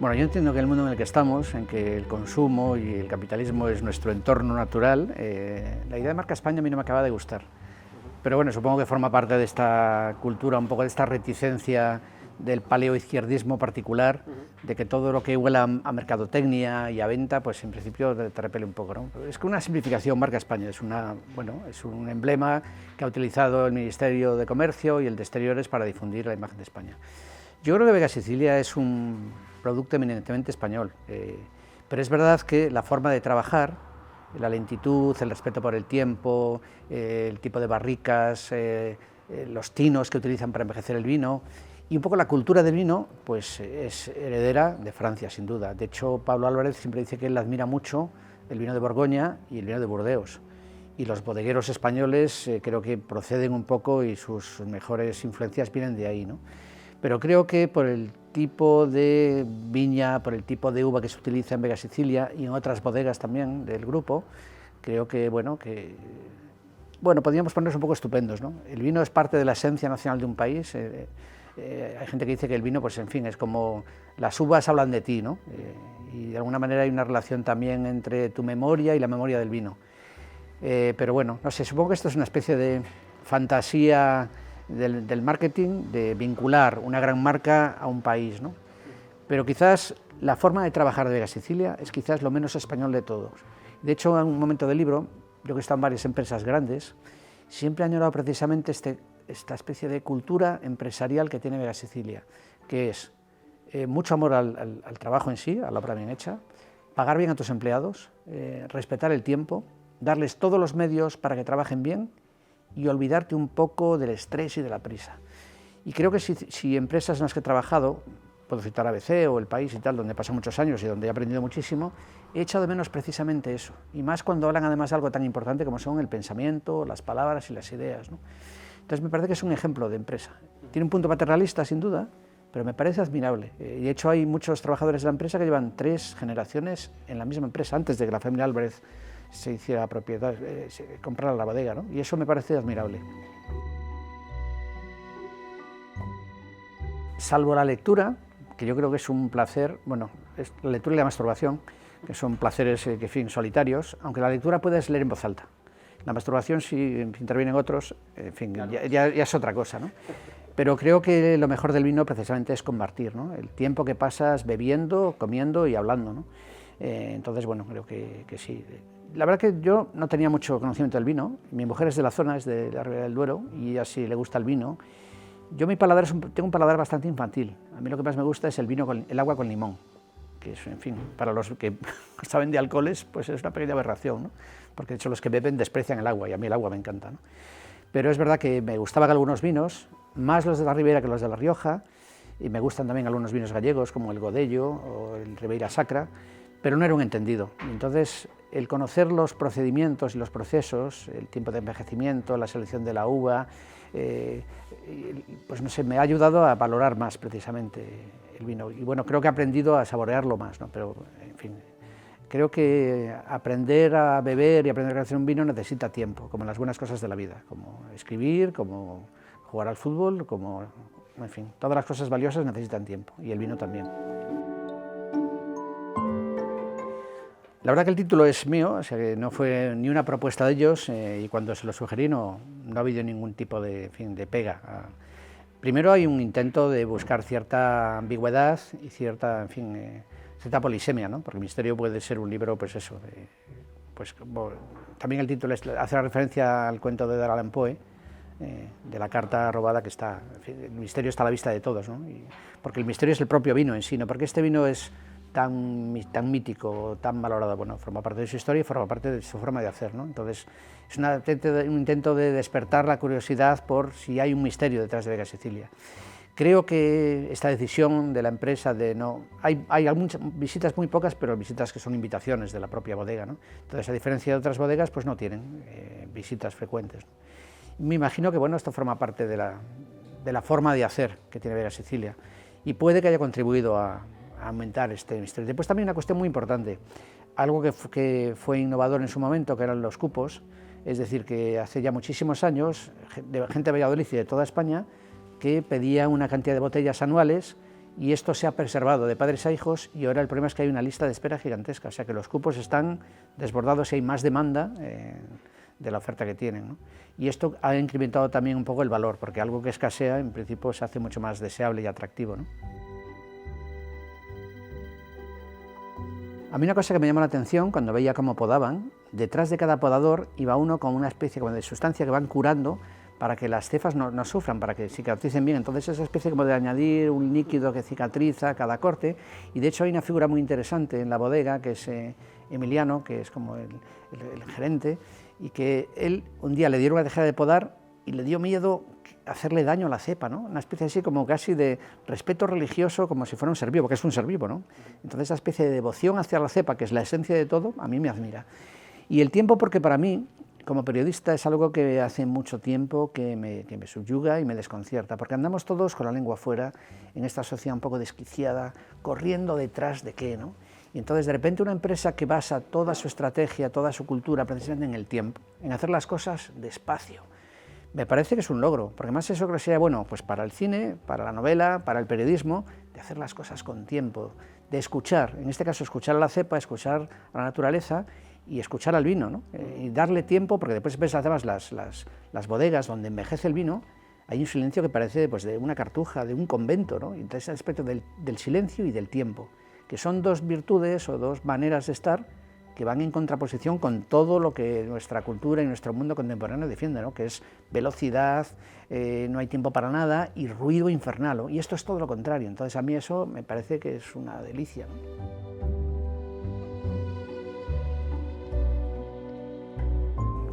Bueno, yo entiendo que el mundo en el que estamos, en que el consumo y el capitalismo es nuestro entorno natural, la idea de marca España a mí no me acaba de gustar. Pero bueno, supongo que forma parte de esta cultura, un poco de esta reticencia del paleoizquierdismo particular, de que todo lo que huela a mercadotecnia y a venta, pues en principio te repele un poco, ¿no? Es que una simplificación, marca España, es un emblema que ha utilizado el Ministerio de Comercio y el de Exteriores para difundir la imagen de España. Yo creo que Vega Sicilia es un producto eminentemente español, pero es verdad que la forma de trabajar, la lentitud, el respeto por el tiempo, el tipo de barricas, los tinos que utilizan para envejecer el vino y un poco la cultura del vino, pues es heredera de Francia, sin duda. De hecho, Pablo Álvarez siempre dice que él admira mucho el vino de Borgoña y el vino de Burdeos. Y los bodegueros españoles creo que proceden un poco y sus mejores influencias vienen de ahí, ¿no? Pero creo que por el tipo de viña, por el tipo de uva que se utiliza en Vega Sicilia y en otras bodegas también del grupo, creo que, podríamos ponernos un poco estupendos, ¿no? El vino es parte de la esencia nacional de un país. Hay gente que dice que el vino, pues en fin, es como las uvas hablan de ti, ¿no? Y de alguna manera hay una relación también entre tu memoria y la memoria del vino. Pero bueno, no sé, supongo que esto es una especie de fantasía del marketing, de vincular una gran marca a un país, ¿no? Pero quizás la forma de trabajar de Vega Sicilia es quizás lo menos español de todos. De hecho, en un momento del libro, yo que he estado en varias empresas grandes, siempre he añorado precisamente esta especie de cultura empresarial que tiene Vega Sicilia, que es mucho amor al trabajo en sí, a la obra bien hecha, pagar bien a tus empleados, respetar el tiempo, darles todos los medios para que trabajen bien y olvidarte un poco del estrés y de la prisa. Y creo que si empresas en las que he trabajado, puedo citar ABC o El País y tal, donde pasé muchos años y donde he aprendido muchísimo, he echado de menos precisamente eso, y más cuando hablan además de algo tan importante como son el pensamiento, las palabras y las ideas, ¿no? Entonces me parece que es un ejemplo de empresa. Tiene un punto paternalista, sin duda, pero me parece admirable. Y de hecho hay muchos trabajadores de la empresa que llevan 3 generaciones en la misma empresa, antes de que la familia Álvarez se hiciera propiedad, comprara la bodega, ¿no? Y eso me parece admirable. Salvo la lectura, que yo creo que es un placer, es la lectura y la masturbación, que son placeres que, en fin, solitarios, aunque la lectura puedes leer en voz alta. La masturbación, si intervienen otros, en fin, claro, ya es otra cosa, ¿no? Pero creo que lo mejor del vino precisamente es compartir, ¿no? El tiempo que pasas bebiendo, comiendo y hablando, ¿no? Entonces, bueno, creo que sí. La verdad que yo no tenía mucho conocimiento del vino. Mi mujer es de la zona, es de la Ribera del Duero, y así le gusta el vino. Yo mi paladar tengo un paladar bastante infantil. A mí lo que más me gusta es el agua con limón, que es, en fin, para los que saben de alcoholes, pues es una pequeña aberración, ¿no? Porque de hecho los que beben desprecian el agua, y a mí el agua me encanta, ¿no? Pero es verdad que me gustaban algunos vinos, más los de la Ribera que los de La Rioja, y me gustan también algunos vinos gallegos, como el Godello o el Ribeira Sacra, pero no era un entendido. Entonces, el conocer los procedimientos y los procesos, el tiempo de envejecimiento, la selección de la uva, pues no sé, me ha ayudado a valorar más precisamente el vino. Y bueno, creo que he aprendido a saborearlo más, ¿no? Pero, en fin, creo que aprender a beber y aprender a hacer un vino necesita tiempo, como en las buenas cosas de la vida, como escribir, como jugar al fútbol, en fin, todas las cosas valiosas necesitan tiempo, y el vino también. La verdad que el título es mío, o sea que no fue ni una propuesta de ellos, y cuando se lo sugerí no ha habido ningún tipo de pega. Primero hay un intento de buscar cierta ambigüedad y cierta polisemia, ¿no? Porque el misterio puede ser un libro, pues eso, también el título hace referencia al cuento de Edgar Allan Poe, de la carta robada que está, en fin, el misterio está a la vista de todos, ¿no? Porque el misterio es el propio vino en sí, ¿no? Porque este vino es tan mítico, tan valorado, bueno, forma parte de su historia y forma parte de su forma de hacer, ¿no? Entonces, es un intento de despertar la curiosidad por si hay un misterio detrás de Vega Sicilia. Creo que esta decisión de la empresa hay algunas visitas, muy pocas, pero visitas que son invitaciones de la propia bodega, ¿no? Entonces, a diferencia de otras bodegas, pues no tienen visitas frecuentes, ¿no? Me imagino que, bueno, esto forma parte de la forma de hacer que tiene Vega Sicilia, y puede que haya contribuido a aumentar este misterio. Después también una cuestión muy importante, algo que fue innovador en su momento, que eran los cupos, es decir, que hace ya muchísimos años, gente de Valladolid y de toda España, que pedía una cantidad de botellas anuales y esto se ha preservado de padres a hijos, y ahora el problema es que hay una lista de espera gigantesca, o sea que los cupos están desbordados y hay más demanda de la oferta que tienen, ¿no? Y esto ha incrementado también un poco el valor, porque algo que escasea en principio se hace mucho más deseable y atractivo, ¿no? A mí una cosa que me llamó la atención cuando veía cómo podaban, detrás de cada podador iba uno con una especie como de sustancia que van curando para que las cefas no sufran, para que cicatricen bien. Entonces esa especie como de añadir un líquido que cicatriza cada corte, y de hecho hay una figura muy interesante en la bodega que es Emiliano, que es como el gerente, y que él un día le dieron a dejar de podar y le dio miedo hacerle daño a la cepa, ¿no? Una especie así como casi de respeto religioso, como si fuera un ser vivo, porque es un ser vivo, ¿no? Entonces esa especie de devoción hacia la cepa, que es la esencia de todo, a mí me admira. Y el tiempo, porque para mí, como periodista, es algo que hace mucho tiempo que me subyuga y me desconcierta, porque andamos todos con la lengua afuera, en esta sociedad un poco desquiciada, corriendo detrás de qué, ¿no? Y entonces de repente una empresa que basa toda su estrategia, toda su cultura, precisamente en el tiempo, en hacer las cosas despacio, me parece que es un logro, porque más eso creo que sería bueno pues para el cine, para la novela, para el periodismo, de hacer las cosas con tiempo, de escuchar, en este caso escuchar a la cepa, escuchar a la naturaleza, y escuchar al vino, ¿no? Y darle tiempo, porque después ves además las bodegas donde envejece el vino, hay un silencio que parece pues, de una cartuja, de un convento, ¿no? Y entonces el aspecto del silencio y del tiempo, que son dos virtudes o dos maneras de estar que van en contraposición con todo lo que nuestra cultura y nuestro mundo contemporáneo defiende, ¿no? Que es velocidad, no hay tiempo para nada y ruido infernal, ¿no? Y esto es todo lo contrario. Entonces a mí eso me parece que es una delicia, ¿no?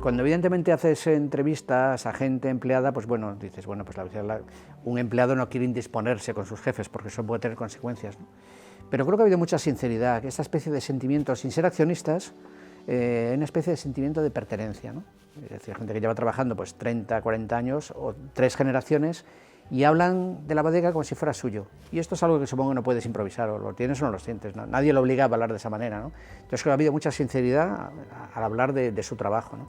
Cuando evidentemente haces entrevistas a gente empleada, pues bueno, dices, bueno, pues un empleado no quiere indisponerse con sus jefes porque eso puede tener consecuencias, ¿no? Pero creo que ha habido mucha sinceridad, esta especie de sentimiento, sin ser accionistas, una especie de sentimiento de pertenencia, ¿no? Es decir, gente que lleva trabajando pues 30, 40 años o 3 generaciones y hablan de la bodega como si fuera suyo. Y esto es algo que supongo que no puedes improvisar, o lo tienes o no lo sientes, ¿no? Nadie lo obliga a hablar de esa manera, ¿no? Entonces creo que ha habido mucha sinceridad al hablar de su trabajo, ¿no?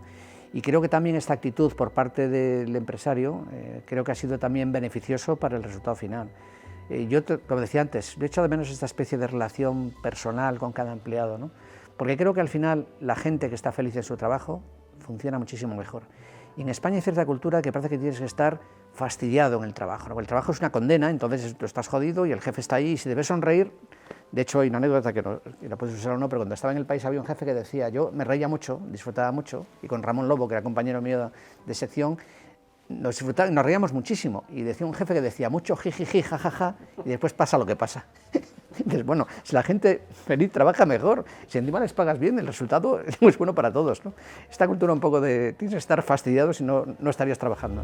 Y creo que también esta actitud por parte del empresario creo que ha sido también beneficioso para el resultado final. Yo, como decía antes, yo he echado de menos esta especie de relación personal con cada empleado, ¿no? Porque creo que al final la gente que está feliz en su trabajo funciona muchísimo mejor. Y en España hay cierta cultura que parece que tienes que estar fastidiado en el trabajo, ¿no? El trabajo es una condena, entonces tú estás jodido y el jefe está ahí y si debes sonreír. De hecho, hay una anécdota que la puedes usar o no, pero cuando estaba en el país había un jefe que decía, yo me reía mucho, disfrutaba mucho, y con Ramón Lobo, que era compañero mío de sección, nos reíamos muchísimo, y decía un jefe que decía mucho jijiji, jajaja, y después pasa lo que pasa. Entonces, bueno, si la gente feliz trabaja mejor, si encima les pagas bien, el resultado es muy bueno para todos, ¿no? Esta cultura un poco de tienes que estar fastidiado si no estarías trabajando.